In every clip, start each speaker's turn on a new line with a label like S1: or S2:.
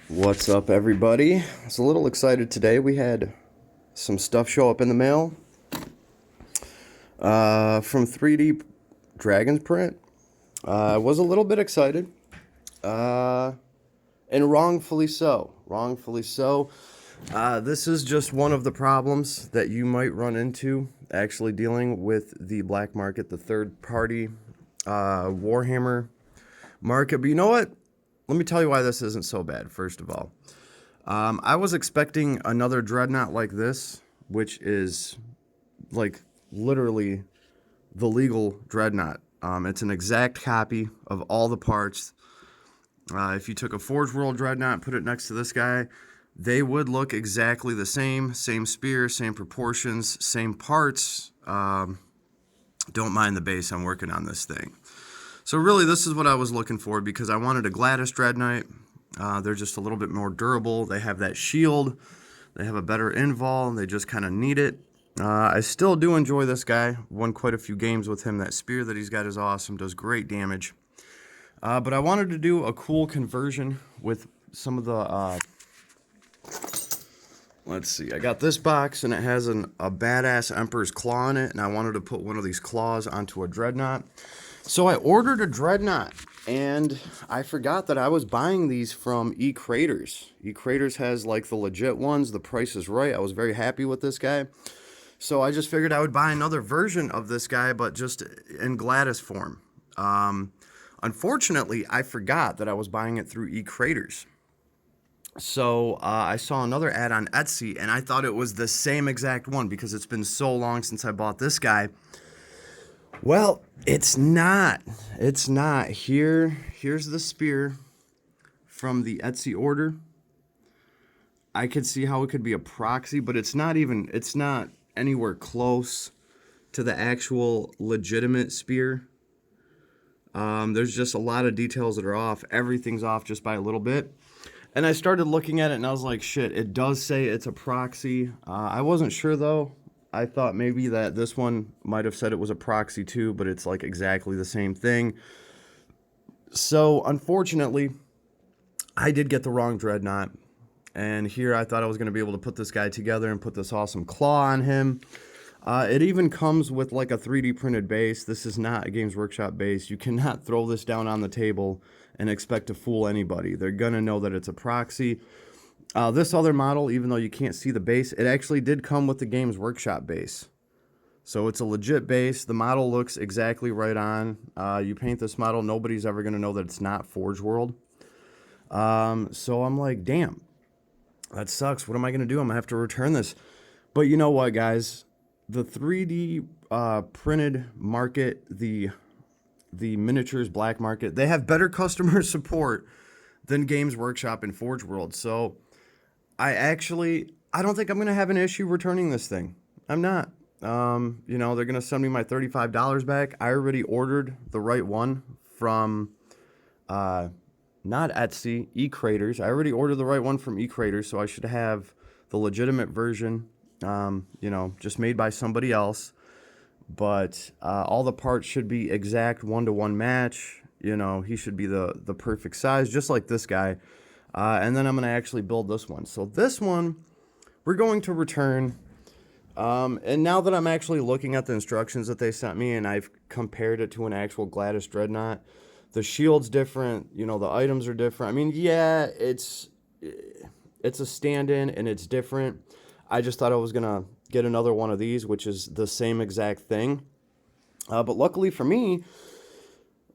S1: What's up, everybody? I was a little excited today. We had some stuff show up in the mail from 3D Dragons Print. I was a little bit excited, and wrongfully so. Wrongfully so. This is just one of the problems that you might run into actually dealing with the black market, the third-party Warhammer market. But you know what? Let me tell you why this isn't so bad, first of all. I was expecting another dreadnought like this, which is like literally the legal dreadnought. It's an exact copy of all the parts. If you took a Forge World dreadnought, put it next to this guy, they would look exactly the same spear, same proportions, same parts. Don't mind the base, I'm working on this thing. So really, this is what I was looking for because I wanted a Gladys Dreadnought. They're just a little bit more durable. They have that shield. They have a better invol. They just kind of need it. I still do enjoy this guy. Won quite a few games with him. That spear that he's got is awesome. Does great damage. But I wanted to do a cool conversion with some of the... let's see. I got this box, and it has a badass Emperor's Claw in it. And I wanted to put one of these claws onto a Dreadnought. So I ordered a Dreadnought, and I forgot that I was buying these from E-Craters. E-Craters has like the legit ones. The price is right. I was very happy with this guy. So I just figured I would buy another version of this guy, but just in Gladys form. Unfortunately, I forgot that I was buying it through E-Craters. So I saw another ad on Etsy, and I thought it was the same exact one because it's been so long since I bought this guy. Well, it's not. It's not. Here's the spear from the Etsy order. I could see how it could be a proxy, but it's not anywhere close to the actual legitimate spear. There's just a lot of details that are off. Everything's off just by a little bit. And I started looking at it, and I was like, shit, it does say it's a proxy. I wasn't sure, though. I thought maybe that this one might have said it was a proxy too, but it's like exactly the same thing. So unfortunately, I did get the wrong dreadnought. And here I thought I was going to be able to put this guy together and put this awesome claw on him. It even comes with like a 3D printed base. This is not a Games Workshop base. You cannot throw this down on the table and expect to fool anybody. They're going to know that it's a proxy. This other model, even though you can't see the base, it actually did come with the Games Workshop base. So it's a legit base. The model looks exactly right on. You paint this model, nobody's ever going to know that it's not Forge World. So I'm like, damn, that sucks. What am I going to do? I'm going to have to return this. But you know what, guys? The 3D printed market, the miniatures black market, they have better customer support than Games Workshop and Forge World. So I don't think I'm going to have an issue returning this thing. I'm not. You know, they're going to send me my $35 back. I already ordered the right one from, not Etsy, E-Craters. I already ordered the right one from E-Craters, so I should have the legitimate version, you know, just made by somebody else. But all the parts should be exact one-to-one match. You know, he should be the perfect size, just like this guy. And then I'm going to actually build this one. So this one, we're going to return. And now that I'm actually looking at the instructions that they sent me and I've compared it to an actual Gladys Dreadnought, the shield's different. You know, the items are different. I mean, yeah, it's a stand-in and it's different. I just thought I was going to get another one of these, which is the same exact thing. But luckily for me,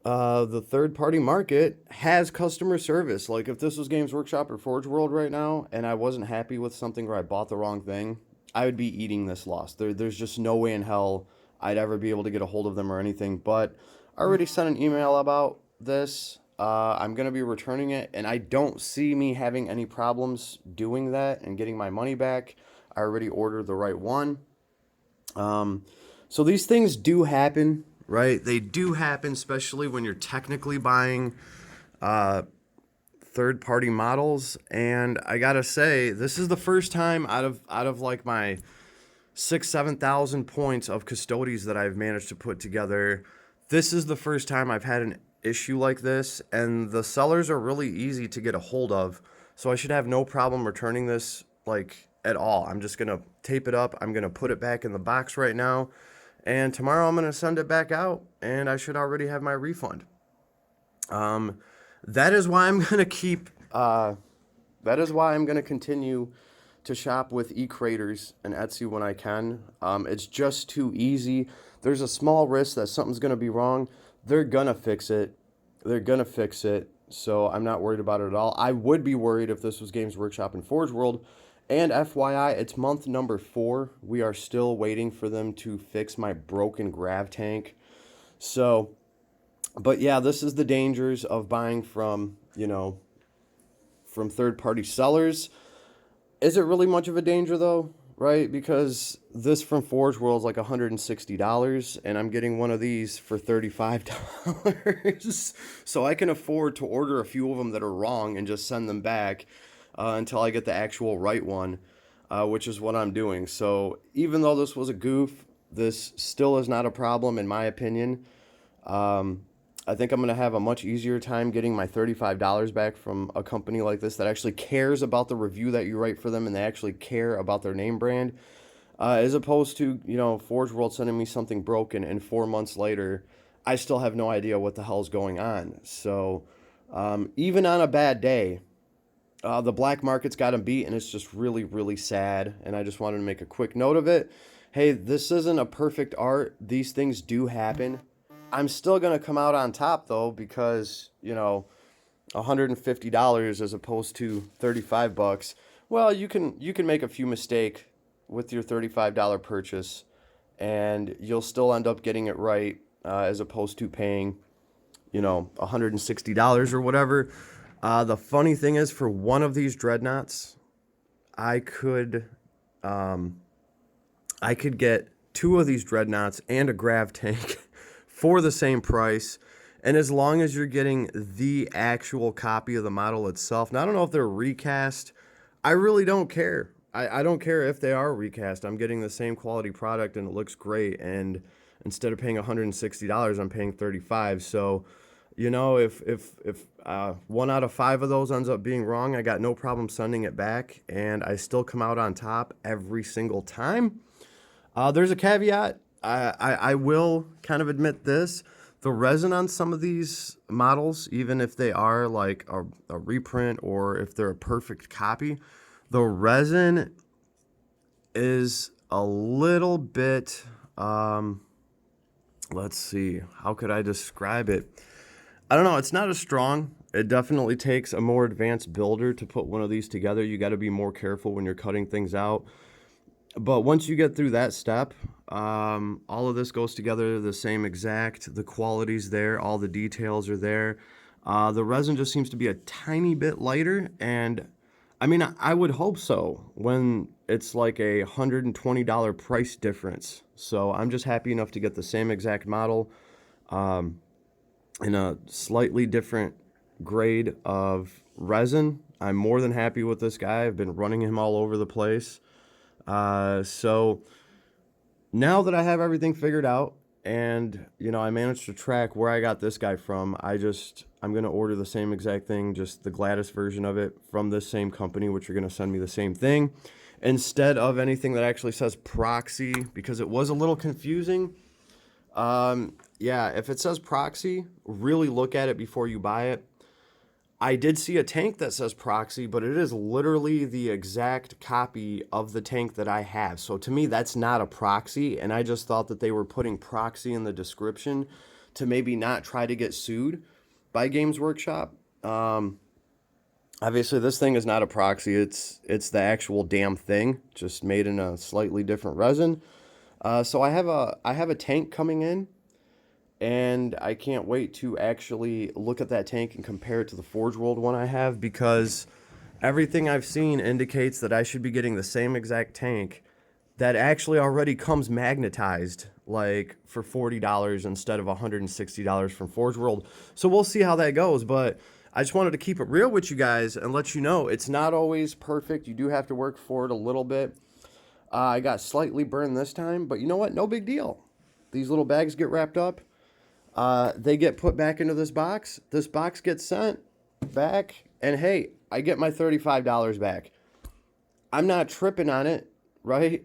S1: the third-party market has customer service. Like, if this was Games Workshop or Forge World right now, and I wasn't happy with something or I bought the wrong thing, I would be eating this loss. There's just no way in hell I'd ever be able to get a hold of them or anything. But I already sent an email about this. I'm going to be returning it, and I don't see me having any problems doing that and getting my money back. I already ordered the right one. So these things do happen. Right? They do happen, especially when you're technically buying third-party models. And I gotta say, this is the first time out of like my 7,000 points of custodies that I've managed to put together. This is the first time I've had an issue like this, and the sellers are really easy to get a hold of. So I should have no problem returning this, like, at all. I'm just going to tape it up. I'm going to put it back in the box right now. And tomorrow I'm going to send it back out, and I should already have my refund. That is why I'm going to keep, that is why I'm going to continue to shop with eCreators and Etsy when I can. It's just too easy. There's a small risk that something's going to be wrong. They're going to fix it. They're going to fix it. So I'm not worried about it at all. I would be worried if this was Games Workshop and Forge World. And FYI, it's month number 4. We are still waiting for them to fix my broken grav tank. So, but yeah, this is the dangers of buying from, from third-party sellers. Is it really much of a danger though? Right? Because this from Forge World is like $160, and I'm getting one of these for $35. So I can afford to order a few of them that are wrong and just send them back until I get the actual right one, which is what I'm doing. So even though this was a goof, this still is not a problem in my opinion. I think I'm going to have a much easier time getting my $35 back from a company like this that actually cares about the review that you write for them, and they actually care about their name brand, as opposed to, Forge World sending me something broken, and 4 months later, I still have no idea what the hell's going on. So even on a bad day, the black market's got them beat, and it's just really, really sad, and I just wanted to make a quick note of it. Hey, this isn't a perfect art. These things do happen. I'm still going to come out on top, though, because, $150 as opposed to $35. Well, you can make a few mistakes with your $35 purchase, and you'll still end up getting it right, as opposed to paying, $160 or whatever. The funny thing is, for one of these dreadnoughts, I could get 2 of these dreadnoughts and a grav tank for the same price. And as long as you're getting the actual copy of the model itself. Now, I don't know if they're recast. I really don't care. I don't care if they are recast. I'm getting the same quality product and it looks great. And instead of paying $160, I'm paying $35. So, if 1 out of 5 of those ends up being wrong, I got no problem sending it back, and I still come out on top every single time. There's a caveat. I will kind of admit this. The resin on some of these models, even if they are like a reprint or if they're a perfect copy, the resin is a little bit, let's see, how could I describe it? I don't know. It's not as strong. It definitely takes a more advanced builder to put one of these together. You got to be more careful when you're cutting things out. But once you get through that step, all of this goes together the same exact. The quality's there. All the details are there. The resin just seems to be a tiny bit lighter. And, I mean, I would hope so when it's like a $120 price difference. So I'm just happy enough to get the same exact model in a slightly different grade of resin. I'm more than happy with this guy. I've been running him all over the place. So now that I have everything figured out and, I managed to track where I got this guy from, I'm going to order the same exact thing, just the Gladys version of it from this same company, which are going to send me the same thing instead of anything that actually says proxy, because it was a little confusing. Yeah, if it says proxy, really look at it before you buy it. I did see a tank that says proxy, but it is literally the exact copy of the tank that I have. So to me, that's not a proxy, and I just thought that they were putting proxy in the description to maybe not try to get sued by Games Workshop. Obviously, this thing is not a proxy. It's the actual damn thing, just made in a slightly different resin. So I have a tank coming in. And I can't wait to actually look at that tank and compare it to the Forge World one I have, because everything I've seen indicates that I should be getting the same exact tank that actually already comes magnetized, like for $40 instead of $160 from Forge World. So we'll see how that goes, but I just wanted to keep it real with you guys and let you know it's not always perfect. You do have to work for it a little bit. I got slightly burned this time, but you know what? No big deal. These little bags get wrapped up. They get put back into this box. This box gets sent back. And hey, I get my $35 back. I'm not tripping on it, right?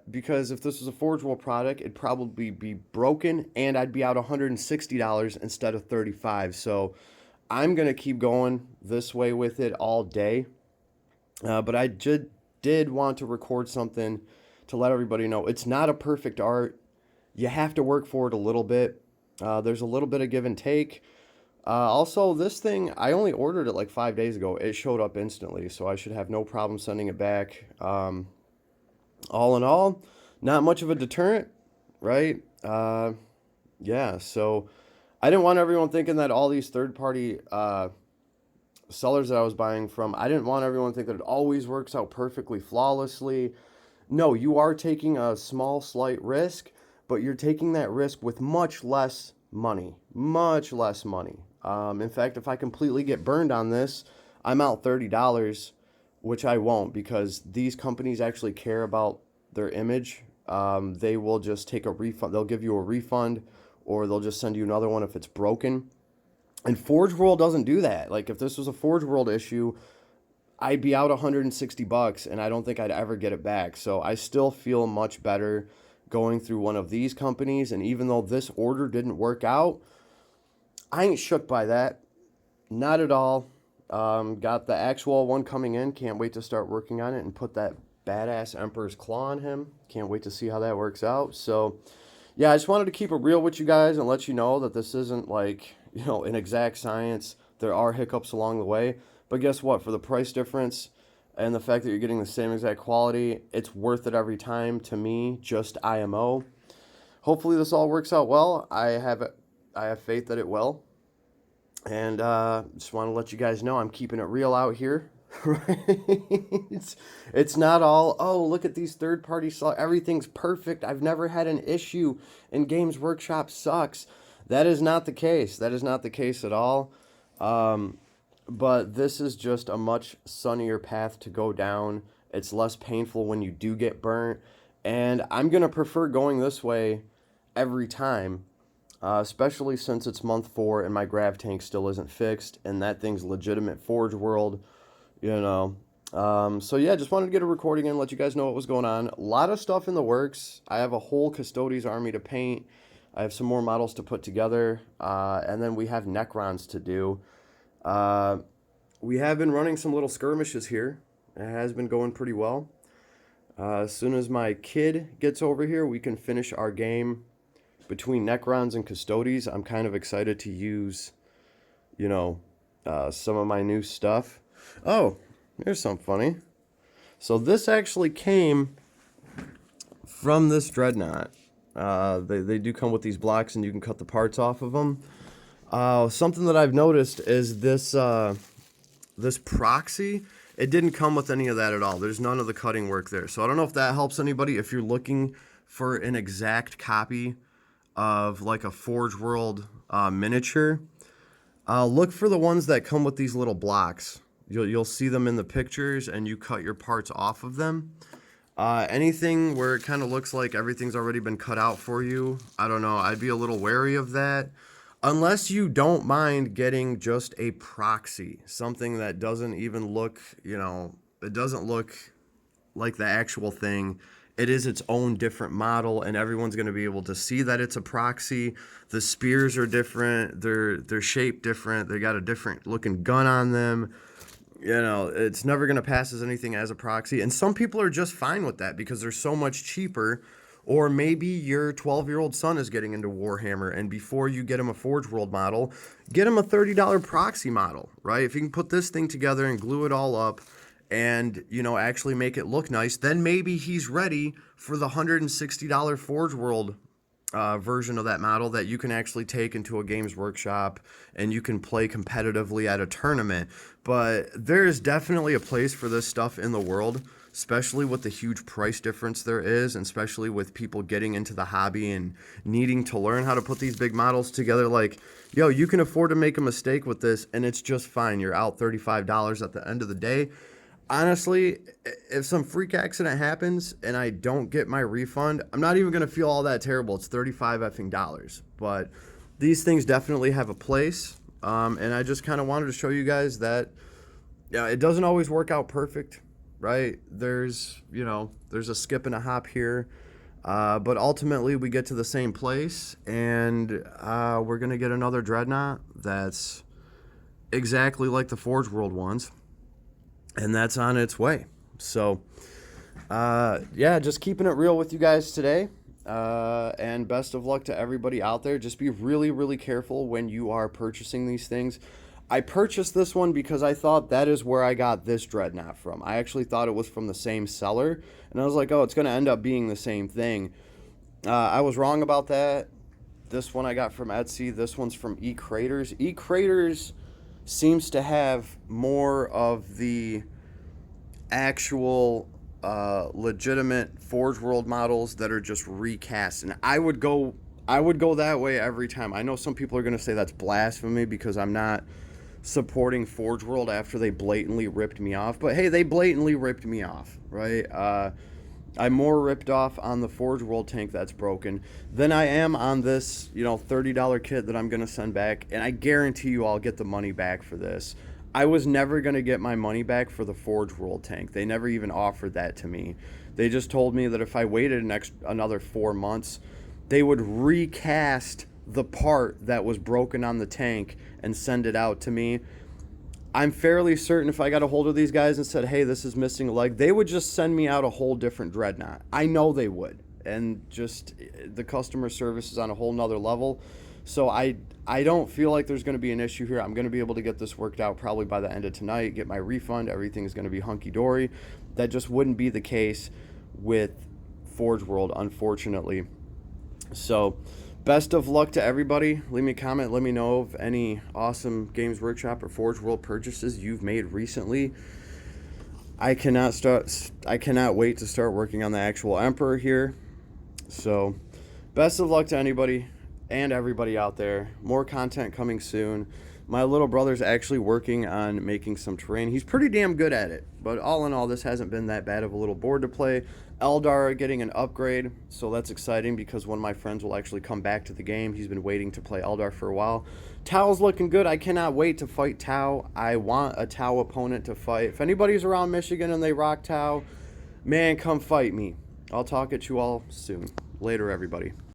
S1: Because if this was a Forge World product, it'd probably be broken, and I'd be out $160 instead of $35. So I'm gonna keep going this way with it all day. But I did want to record something to let everybody know it's not a perfect art. You have to work for it a little bit. There's a little bit of give and take. Also, this thing, I only ordered it like 5 days ago. It showed up instantly, so I should have no problem sending it back. All in all, not much of a deterrent, right? Yeah, so I didn't want everyone thinking that all these third-party sellers that I was buying from, I didn't want everyone to think that it always works out perfectly flawlessly. No, you are taking a small, slight risk, but you're taking that risk with much less money. Much less money. In fact, if I completely get burned on this, I'm out $30, which I won't, because these companies actually care about their image. They will just take a refund. They'll give you a refund, or they'll just send you another one if it's broken. And Forge World doesn't do that. Like, if this was a Forge World issue, I'd be out $160, and I don't think I'd ever get it back. So I still feel much better going through one of these companies. And even though this order didn't work out, I ain't shook by that. Not at all. Got the actual one coming in. Can't wait to start working on it and put that badass Emperor's Claw on him. Can't wait to see how that works out. So, yeah, I just wanted to keep it real with you guys and let you know that this isn't like, an exact science. There are hiccups along the way. But guess what? For the price difference and the fact that you're getting the same exact quality, it's worth it every time to me, just IMO. Hopefully this all works out well. I have faith that it will. And just want to let you guys know I'm keeping it real out here. Right? It's not all, oh, look at these third-party everything's perfect. I've never had an issue, and Games Workshop sucks. That is not the case. That is not the case at all. But this is just a much sunnier path to go down. It's less painful when you do get burnt. And I'm going to prefer going this way every time, especially since it's month 4 and my grav tank still isn't fixed. And that thing's legitimate Forge World, So yeah, just wanted to get a recording in, let you guys know what was going on. A lot of stuff in the works. I have a whole Custodes army to paint. I have some more models to put together, and then we have Necrons to do. We have been running some little skirmishes here. It has been going pretty well. As soon as my kid gets over here, we can finish our game between Necrons and Custodes. I'm kind of excited to use, some of my new stuff. Oh, here's something funny. So this actually came from this Dreadnought. They do come with these blocks, and you can cut the parts off of them. Something that I've noticed is this proxy. It didn't come with any of that at all. There's none of the cutting work there. So I don't know if that helps anybody. If you're looking for an exact copy of like a Forge World miniature, look for the ones that come with these little blocks. You'll see them in the pictures, and you cut your parts off of them. Anything where it kind of looks like everything's already been cut out for you, I don't know, I'd be a little wary of that. Unless you don't mind getting just a proxy, something that doesn't even look, it doesn't look like the actual thing. It is its own different model, and everyone's going to be able to see that it's a proxy. The spears are different. They're shaped different. They got a different looking gun on them. It's never going to pass as anything as a proxy. And some people are just fine with that because they're so much cheaper. Or maybe your 12-year-old son is getting into Warhammer, and before you get him a Forge World model, get him a $30 proxy model, right? If you can put this thing together and glue it all up and, actually make it look nice, then maybe he's ready for the $160 Forge World version of that model that you can actually take into a Games Workshop and you can play competitively at a tournament. But there is definitely a place for this stuff in the world, especially with the huge price difference there is, and especially with people getting into the hobby and needing to learn how to put these big models together. Like, you can afford to make a mistake with this, and it's just fine. You're out $35 at the end of the day. Honestly, if some freak accident happens and I don't get my refund, I'm not even going to feel all that terrible. It's $35. But these things definitely have a place, and I just kind of wanted to show you guys that Yeah, it doesn't always work out perfect, right? There's a skip and a hop here. But ultimately, we get to the same place, and we're going to get another Dreadnought that's exactly like the Forge World ones, and that's on its way. So, yeah, just keeping it real with you guys today. And best of luck to everybody out there. Just be really, really careful when you are purchasing these things. I purchased this one because I thought that is where I got this Dreadnought from. I actually thought it was from the same seller, and I was like, oh, it's going to end up being the same thing. I was wrong about that. This one I got from Etsy. This one's from eCraters. eCraters seems to have more of the actual legitimate Forge World models that are just recast, and I would go that way every time. I know some people are going to say that's blasphemy because I'm not supporting Forge World after they blatantly ripped me off, but hey, they blatantly ripped me off, right? I'm more ripped off on the Forge World tank that's broken than I am on this, $30 kit that I'm going to send back. And I guarantee you I'll get the money back for this. I was never going to get my money back for the Forge World tank. They never even offered that to me. They just told me that if I waited another 4 months, they would recast the part that was broken on the tank and send it out to me. I'm fairly certain if I got a hold of these guys and said, hey, this is missing a leg, they would just send me out a whole different Dreadnought. I know they would. And just the customer service is on a whole nother level. So I don't feel like there's going to be an issue here. I'm going to be able to get this worked out probably by the end of tonight, get my refund. Everything is going to be hunky-dory. That just wouldn't be the case with Forge World, unfortunately. So best of luck to everybody. Leave me a comment. Let me know of any awesome Games Workshop or Forge World purchases you've made recently. I cannot wait to start working on the actual Emperor here. So best of luck to anybody and everybody out there. More content coming soon. My little brother's actually working on making some terrain. He's pretty damn good at it. But all in all, this hasn't been that bad of a little board to play. Eldar getting an upgrade, so that's exciting because one of my friends will actually come back to the game. He's been waiting to play Eldar for a while. Tao's looking good. I cannot wait to fight Tao. I want a Tao opponent to fight. If anybody's around Michigan and they rock Tao, man, come fight me. I'll talk at you all soon. Later, everybody.